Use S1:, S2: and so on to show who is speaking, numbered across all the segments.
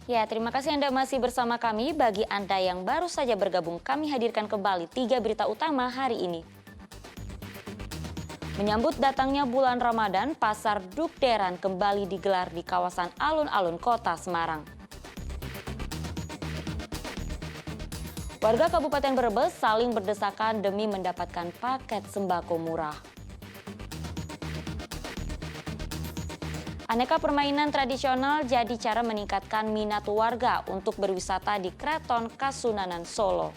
S1: Ya, terima kasih Anda masih bersama kami. Bagi Anda yang baru saja bergabung, kami hadirkan kembali 3 berita utama hari ini. Menyambut datangnya bulan Ramadan, Pasar Dukderan kembali digelar di kawasan alun-alun Kota Semarang. Warga Kabupaten Brebes saling berdesakan demi mendapatkan paket sembako murah. Aneka permainan tradisional jadi cara meningkatkan minat warga untuk berwisata di Keraton Kasunanan Solo.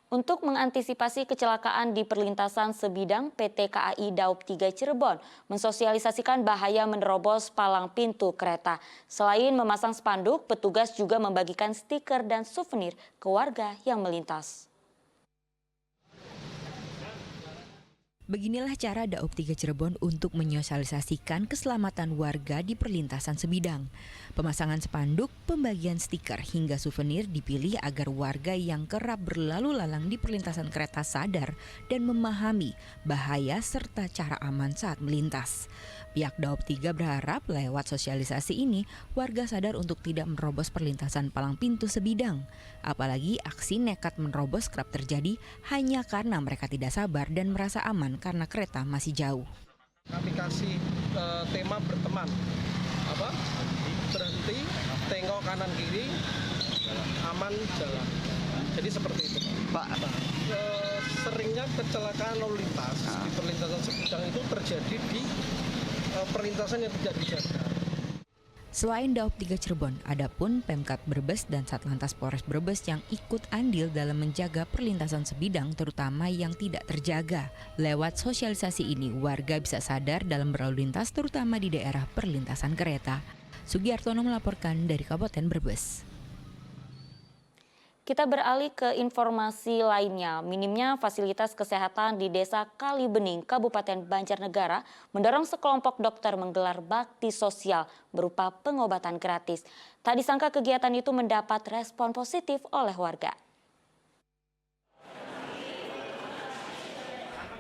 S1: Untuk mengantisipasi kecelakaan di perlintasan sebidang, PT KAI Daop 3 Cirebon mensosialisasikan bahaya menerobos palang pintu kereta. Selain memasang spanduk, petugas juga membagikan stiker dan souvenir ke warga yang melintas.
S2: Beginilah cara Daop 3 Cirebon untuk menyosialisasikan keselamatan warga di perlintasan sebidang. Pemasangan spanduk, pembagian stiker hingga souvenir dipilih agar warga yang kerap berlalu lalang di perlintasan kereta sadar dan memahami bahaya serta cara aman saat melintas. Pihak Daop 3 berharap lewat sosialisasi ini, warga sadar untuk tidak menerobos perlintasan palang pintu sebidang. Apalagi aksi nekat menerobos kerap terjadi hanya karena mereka tidak sabar dan merasa aman karena kereta masih jauh.
S3: Kami kasih tema berteman, berhenti, tengok kanan kiri, aman jalan. Jadi seperti itu, Pak. Seringnya kecelakaan lalu lintas di perlintasan sebidang itu terjadi di perlintasan yang tidak dijaga.
S2: Selain Daop 3 Cirebon, ada pun Pemkab Brebes dan Satlantas Polres Brebes yang ikut andil dalam menjaga perlintasan sebidang terutama yang tidak terjaga. Lewat sosialisasi ini, warga bisa sadar dalam berlalu lintas terutama di daerah perlintasan kereta. Sugiartono melaporkan dari Kabupaten Brebes.
S1: Kita beralih ke informasi lainnya. Minimnya fasilitas kesehatan di Desa Kalibening, Kabupaten Banjarnegara mendorong sekelompok dokter menggelar bakti sosial berupa pengobatan gratis. Tak disangka kegiatan itu mendapat respon positif oleh warga.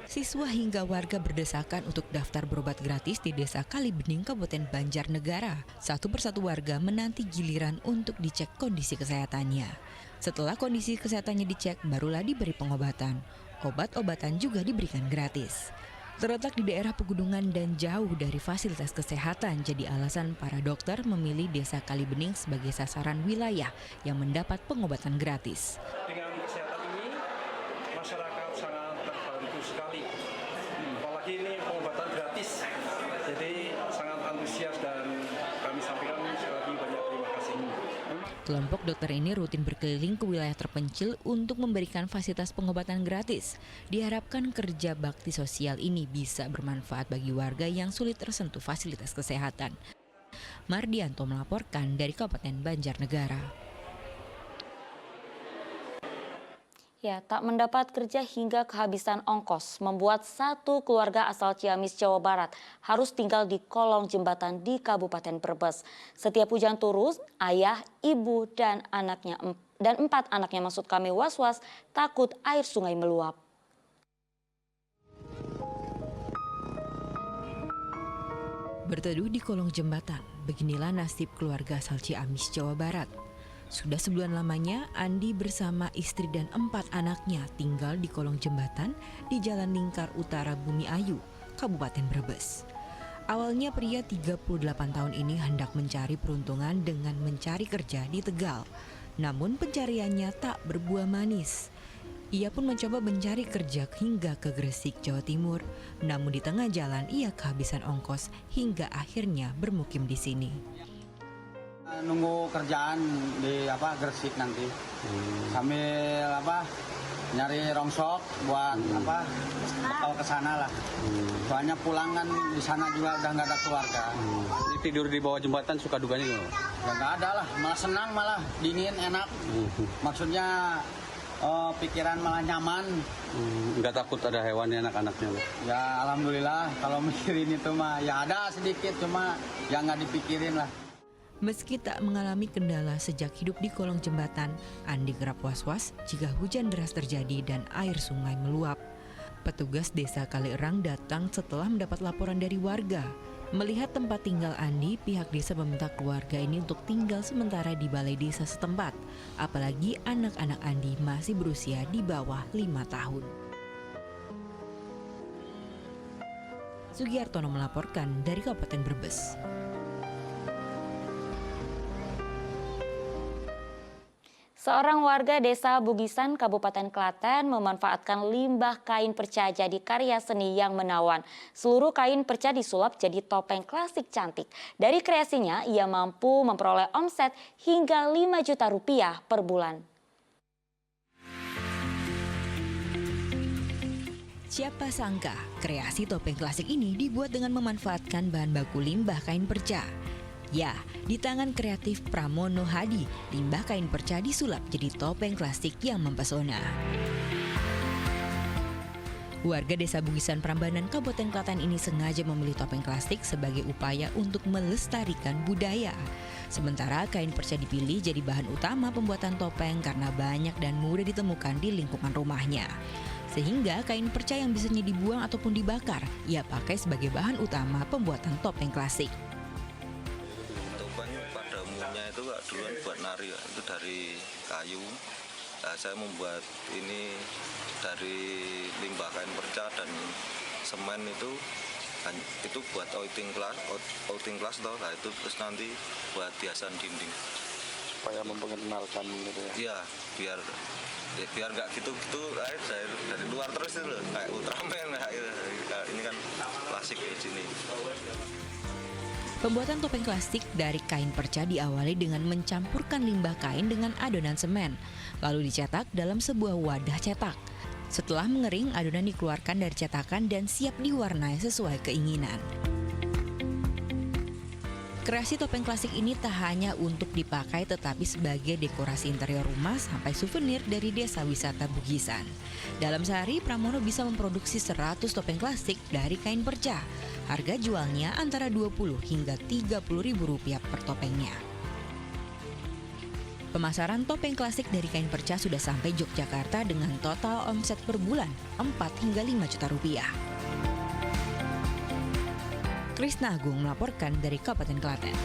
S2: Siswa hingga warga berdesakan untuk daftar berobat gratis di Desa Kalibening, Kabupaten Banjarnegara. Satu persatu warga menanti giliran untuk dicek kondisi kesehatannya. Setelah kondisi kesehatannya dicek, barulah diberi pengobatan. Obat-obatan juga diberikan gratis. Terletak di daerah pegunungan dan jauh dari fasilitas kesehatan, jadi alasan para dokter memilih Desa Kalibening sebagai sasaran wilayah yang mendapat pengobatan gratis.
S3: Dengan kesehatan ini, masyarakat sangat terbantu sekali. Apalagi ini pengobatan gratis, jadi sangat antusias dan kami sampaikan sekali lagi banyak terima kasih.
S2: Kelompok dokter ini rutin berkeliling ke wilayah terpencil untuk memberikan fasilitas pengobatan gratis. Diharapkan kerja bakti sosial ini bisa bermanfaat bagi warga yang sulit tersentuh fasilitas kesehatan. Mardianto melaporkan dari Kabupaten Banjarnegara.
S1: Ya, tak mendapat kerja hingga kehabisan ongkos membuat satu keluarga asal Ciamis, Jawa Barat harus tinggal di kolong jembatan di Kabupaten Brebes. Setiap hujan turun, ayah, ibu, dan empat anaknya maksud kami was-was takut air sungai meluap.
S2: Berteduh di kolong jembatan, beginilah nasib keluarga asal Ciamis, Jawa Barat. Sudah sebulan lamanya, Andi bersama istri dan 4 anaknya tinggal di kolong jembatan di Jalan Lingkar Utara Bumi Ayu, Kabupaten Brebes. Awalnya pria 38 tahun ini hendak mencari peruntungan dengan mencari kerja di Tegal. Namun pencariannya tak berbuah manis. Ia pun mencoba mencari kerja hingga ke Gresik, Jawa Timur. Namun di tengah jalan ia kehabisan ongkos hingga akhirnya bermukim di sini.
S4: Nunggu kerjaan di Gresik nanti, sambil nyari rongsok buat bekal ke sana lah. Soalnya pulang kan di sana juga udah nggak ada keluarga.
S5: Tidur di bawah jembatan suka dukanya gimana?
S4: Ya nggak ada lah, malah senang, malah dingin, enak. Maksudnya pikiran malah nyaman.
S5: Nggak takut ada hewannya anak-anaknya?
S4: Ya alhamdulillah, kalau mikirin itu mah ya ada sedikit, cuma ya nggak dipikirin lah.
S2: Meski tak mengalami kendala sejak hidup di kolong jembatan, Andi kerap was-was jika hujan deras terjadi dan air sungai meluap. Petugas desa Kalierang datang setelah mendapat laporan dari warga. Melihat tempat tinggal Andi, pihak desa meminta keluarga ini untuk tinggal sementara di balai desa setempat. Apalagi anak-anak Andi masih berusia di bawah 5 tahun. Sugiartono melaporkan dari Kabupaten Brebes.
S1: Seorang warga desa Bugisan, Kabupaten Klaten memanfaatkan limbah kain perca jadi karya seni yang menawan. Seluruh kain perca disulap jadi topeng klasik cantik. Dari kreasinya, ia mampu memperoleh omset hingga 5 juta rupiah per bulan.
S2: Siapa sangka kreasi topeng klasik ini dibuat dengan memanfaatkan bahan baku limbah kain perca. Ya, di tangan kreatif Pramono Hadi, limbah kain perca disulap jadi topeng klasik yang mempesona. Warga desa Bugisan Prambanan, Kabupaten Klaten ini sengaja memilih topeng klasik sebagai upaya untuk melestarikan budaya. Sementara kain perca dipilih jadi bahan utama pembuatan topeng karena banyak dan mudah ditemukan di lingkungan rumahnya. Sehingga kain perca yang biasanya dibuang ataupun dibakar, ia pakai sebagai bahan utama pembuatan topeng klasik.
S6: Pada umumnya itu duluan buat nari itu dari kayu. Nah, saya membuat ini dari limbah kain perca dan semen itu buat outing glass toh. Nah, itu terus nanti buat hiasan dinding.
S5: Supaya memperkenalkan gitu ya.
S6: Iya, biar nggak gitu-gitu dari luar terus itu loh, kayak Ultraman ini kan klasik di sini.
S2: Pembuatan topeng klasik dari kain perca diawali dengan mencampurkan limbah kain dengan adonan semen, lalu dicetak dalam sebuah wadah cetak. Setelah mengering, adonan dikeluarkan dari cetakan dan siap diwarnai sesuai keinginan. Kreasi topeng klasik ini tak hanya untuk dipakai tetapi sebagai dekorasi interior rumah sampai souvenir dari desa wisata Bugisan. Dalam sehari, Pramono bisa memproduksi 100 topeng klasik dari kain perca. Harga jualnya antara 20 hingga 30 ribu rupiah per topengnya. Pemasaran topeng klasik dari kain perca sudah sampai Yogyakarta dengan total omset per bulan 4 hingga 5 juta rupiah. Krisna Agung melaporkan dari Kabupaten Klaten.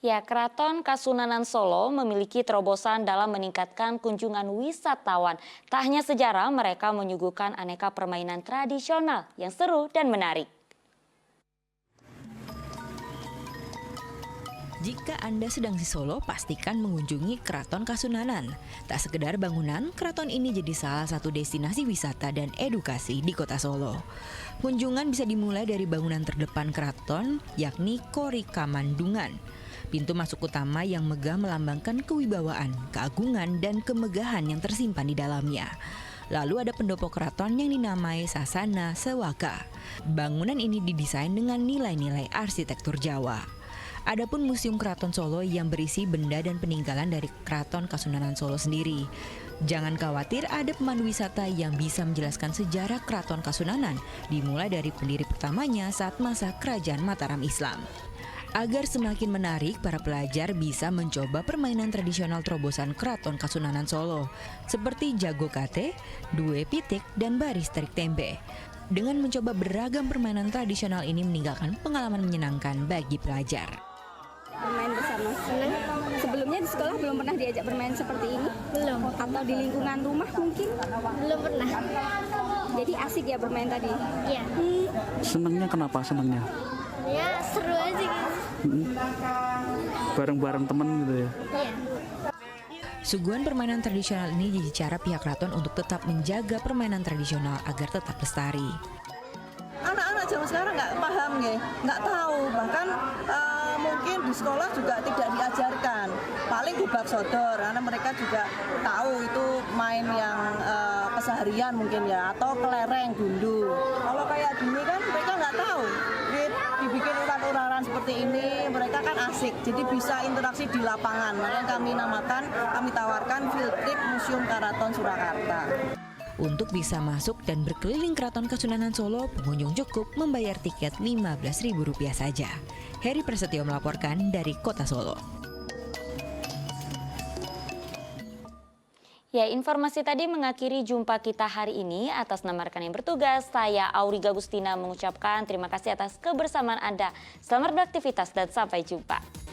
S1: Ya, Keraton Kasunanan Solo memiliki terobosan dalam meningkatkan kunjungan wisatawan. Tak hanya sejarah, mereka menyuguhkan aneka permainan tradisional yang seru dan menarik.
S2: Jika Anda sedang di Solo, pastikan mengunjungi Keraton Kasunanan. Tak sekedar bangunan, keraton ini jadi salah satu destinasi wisata dan edukasi di kota Solo. Kunjungan bisa dimulai dari bangunan terdepan keraton, yakni Kori Kamandungan. Pintu masuk utama yang megah melambangkan kewibawaan, keagungan, dan kemegahan yang tersimpan di dalamnya. Lalu ada pendopo keraton yang dinamai Sasana Sewaka. Bangunan ini didesain dengan nilai-nilai arsitektur Jawa. Adapun Museum Keraton Solo yang berisi benda dan peninggalan dari Keraton Kasunanan Solo sendiri. Jangan khawatir, ada pemandu wisata yang bisa menjelaskan sejarah Keraton Kasunanan, dimulai dari pendiri pertamanya saat masa Kerajaan Mataram Islam. Agar semakin menarik, para pelajar bisa mencoba permainan tradisional terobosan Keraton Kasunanan Solo, seperti jago kate, due pitik, dan baris terik tempe. Dengan mencoba beragam permainan tradisional ini meninggalkan pengalaman menyenangkan bagi pelajar.
S7: Bermain bersama senang. Sebelumnya di sekolah belum pernah diajak bermain seperti ini? Belum. Atau di lingkungan rumah mungkin? Belum pernah. Jadi asik ya bermain tadi? Iya.
S8: Senangnya kenapa senangnya?
S7: Ya seru aja gitu.
S8: Bareng-bareng temen gitu ya?
S7: Iya.
S2: Suguhan permainan tradisional ini jadi cara pihak keraton untuk tetap menjaga permainan tradisional agar tetap lestari.
S9: Anak-anak zaman sekarang nggak paham ya, nggak tahu, bahkan mungkin di sekolah juga tidak diajarkan. Paling di bab sodor, karena mereka juga tahu itu main yang keseharian mungkin ya, atau kelereng, gundu. Kalau kayak gini kan mereka nggak tahu. Dibikin urat-uraran seperti ini, mereka kan asik, jadi bisa interaksi di lapangan. Makanya kami tawarkan field trip Museum Keraton Surakarta.
S2: Untuk bisa masuk dan berkeliling Keraton Kasunanan Solo, pengunjung cukup membayar tiket Rp15.000 saja. Heri Prasetyo melaporkan dari Kota Solo.
S1: Ya, informasi tadi mengakhiri jumpa kita hari ini. Atas nama rekan yang bertugas, saya Auriga Gustina mengucapkan terima kasih atas kebersamaan Anda. Selamat beraktivitas dan sampai jumpa.